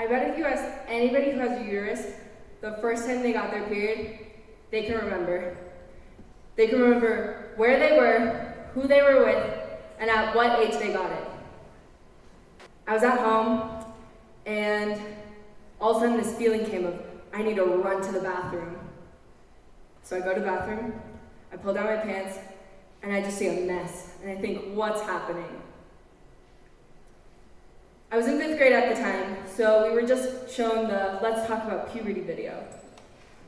bet if you ask anybody who has a uterus, the first time they got their period, they can remember. They can remember where they were, who they were with, and at what age they got it. I was at home, and all of a sudden this feeling came of, I need to run to the bathroom. So I go to the bathroom, I pull down my pants, and I just see a mess, and I think, what's happening? I was in 5th grade at the time, so we were just shown the Let's Talk About Puberty video.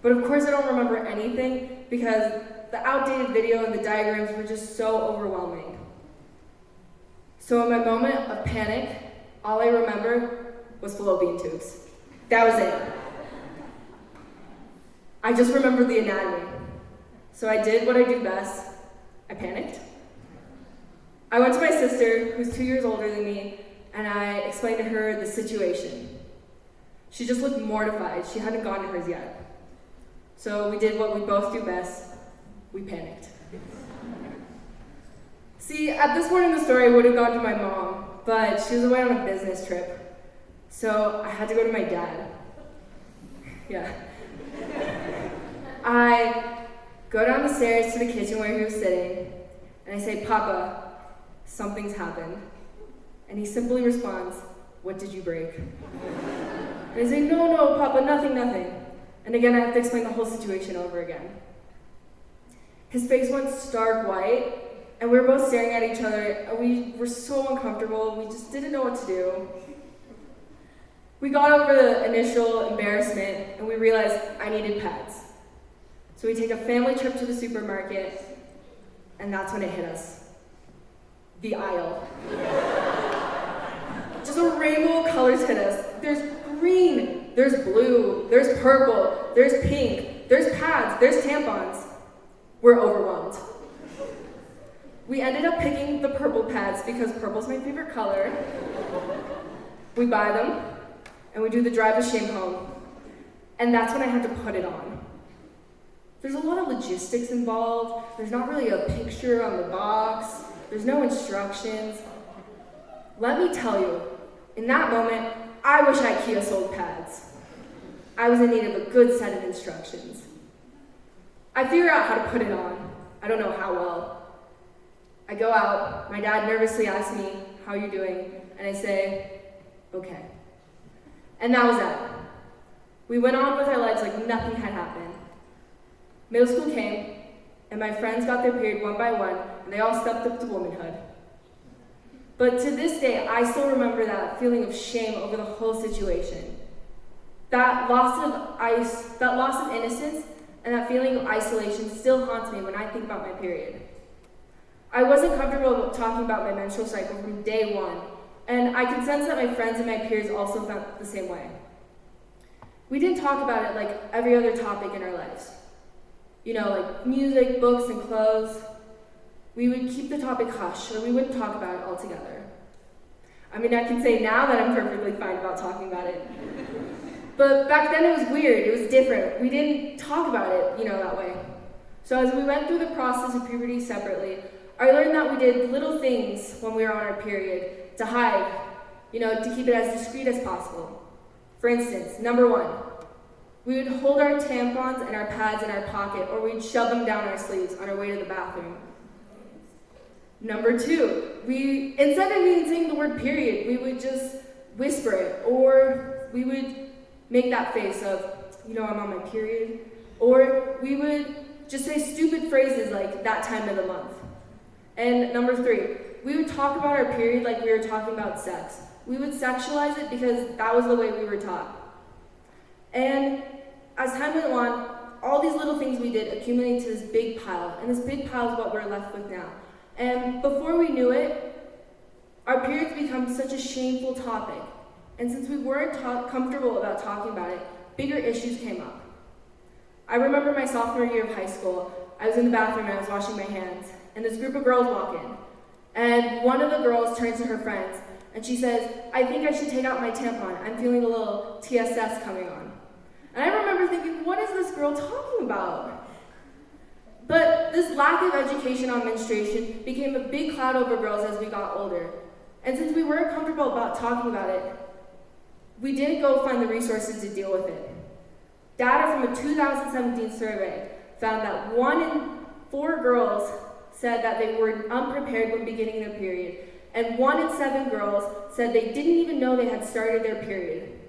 But of course I don't remember anything because the outdated video and the diagrams were just so overwhelming. So in my moment of panic, all I remember was fallopian tubes. That was it. I just remembered the anatomy. So I did what I do best. I panicked. I went to my sister, who's 2 years older than me, and I explained to her the situation. She just looked mortified. She hadn't gotten hers yet. So we did what we both do best. We panicked. See, at this point in the story, I would have gone to my mom, but she was away on a business trip. So I had to go to my dad. Yeah. I go down the stairs to the kitchen where he was sitting, and I say, Papa, something's happened. And he simply responds, what did you break? And I say, no, Papa, nothing. And again, I have to explain the whole situation over again. His face went stark white, and we were both staring at each other, and we were so uncomfortable, we just didn't know what to do. We got over the initial embarrassment, and we realized I needed pads. So we take a family trip to the supermarket, and that's when it hit us. The aisle. Just a rainbow of colors hit us. There's green, there's blue, there's purple, there's pink, there's pads, there's tampons. We're overwhelmed. We ended up picking the purple pads because purple's my favorite color. We buy them, and we do the drive of shame home. And that's when I had to put it on. There's a lot of logistics involved. There's not really a picture on the box. There's no instructions. Let me tell you, in that moment, I wish IKEA sold pads. I was in need of a good set of instructions. I figure out how to put it on. I don't know how well. I go out, my dad nervously asks me, how are you doing? And I say, okay. And that was that. We went on with our lives like nothing had happened. Middle school came, and my friends got their period one by one, and they all stepped up to womanhood. But to this day, I still remember that feeling of shame over the whole situation. That loss of innocence, and that feeling of isolation still haunts me when I think about my period. I wasn't comfortable talking about my menstrual cycle from day one, and I could sense that my friends and my peers also felt the same way. We didn't talk about it like every other topic in our lives. You know, like music, books, and clothes. We would keep the topic hush, or we wouldn't talk about it altogether. I mean, I can say now that I'm perfectly fine about talking about it. But back then it was weird, it was different. We didn't talk about it, that way. So as we went through the process of puberty separately, I learned that we did little things when we were on our period to hide, to keep it as discreet as possible. For instance, number 1, we would hold our tampons and our pads in our pocket, or we'd shove them down our sleeves on our way to the bathroom. Number 2, instead of even saying the word period, we would just whisper it, or we would make that face of, I'm on my period, or we would just say stupid phrases like that time of the month. And number 3, we would talk about our period like we were talking about sex. We would sexualize it because that was the way we were taught. And as time went on, all these little things we did accumulated to this big pile, and this big pile is what we're left with now. And before we knew it, our periods become such a shameful topic. And since we weren't comfortable about talking about it, bigger issues came up. I remember my sophomore year of high school, I was in the bathroom and I was washing my hands, and this group of girls walk in. And one of the girls turns to her friends, and she says, I think I should take out my tampon. I'm feeling a little TSS coming on. And I remember thinking, what is this girl talking about? But this lack of education on menstruation became a big cloud over girls as we got older. And since we weren't comfortable about talking about it, we didn't go find the resources to deal with it. Data from a 2017 survey found that 1 in 4 girls said that they were unprepared when beginning their period, and 1 in 7 girls said they didn't even know they had started their period.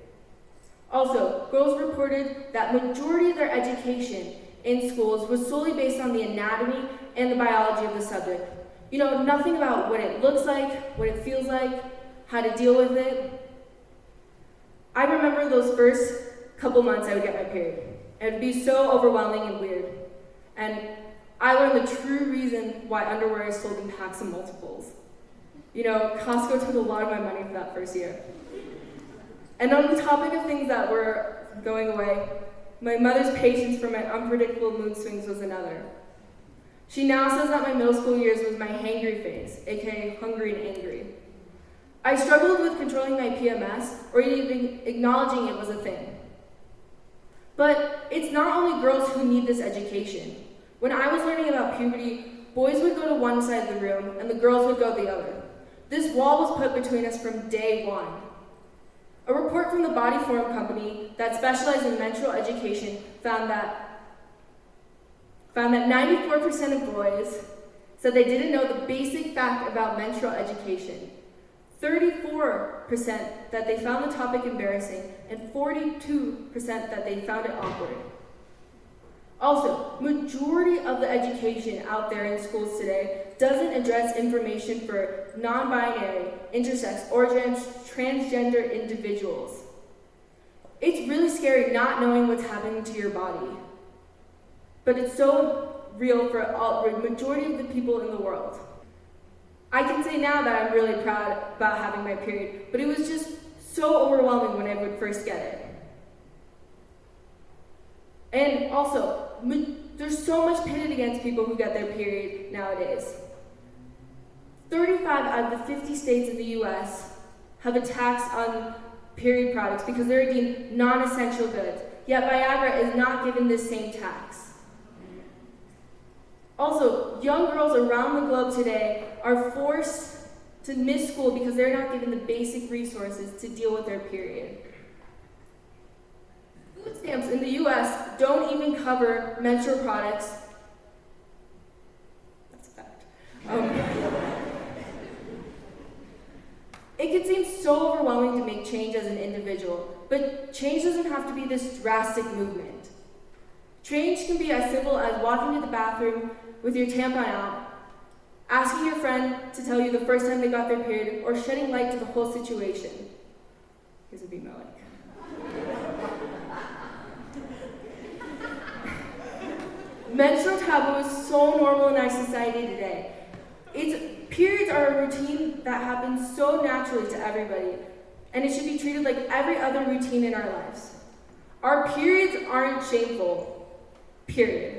Also, girls reported that majority of their education in schools was solely based on the anatomy and the biology of the subject. You know, nothing about what it looks like, what it feels like, how to deal with it. I remember those first couple months I would get my period. It would be so overwhelming and weird. And I learned the true reason why underwear is sold in packs and multiples. You know, Costco took a lot of my money for that first year. And on the topic of things that were going away, my mother's patience for my unpredictable mood swings was another. She now says that my middle school years was my hangry phase, aka hungry and angry. I struggled with controlling my PMS or even acknowledging it was a thing. But it's not only girls who need this education. When I was learning about puberty, boys would go to one side of the room and the girls would go the other. This wall was put between us from day one. A report from the Body Forum company that specialized in menstrual education found that 94% of boys said they didn't know the basic fact about menstrual education, 34% that they found the topic embarrassing, and 42% that they found it awkward. Also, majority of the education out there in schools today doesn't address information for non-binary, intersex, or transgender individuals. It's really scary not knowing what's happening to your body. But it's so real for the majority of the people in the world. I can say now that I'm really proud about having my period, but it was just so overwhelming when I would first get it. And also, there's so much pitted against people who get their period nowadays. 35 out of the 50 states in the US have a tax on period products because they're deemed non-essential goods, yet Viagra is not given this same tax. Also, young girls around the globe today are forced to miss school because they're not given the basic resources to deal with their period. Food stamps in the US don't even cover menstrual products. That's a fact. It can seem so overwhelming to make change as an individual, but change doesn't have to be this drastic movement. Change can be as simple as walking to the bathroom with your tampon out, asking your friend to tell you the first time they got their period, or shedding light to the whole situation. Here's a beat my Menstrual taboo is so normal in our society today. Periods are a routine that happens so naturally to everybody, and it should be treated like every other routine in our lives. Our periods aren't shameful, period.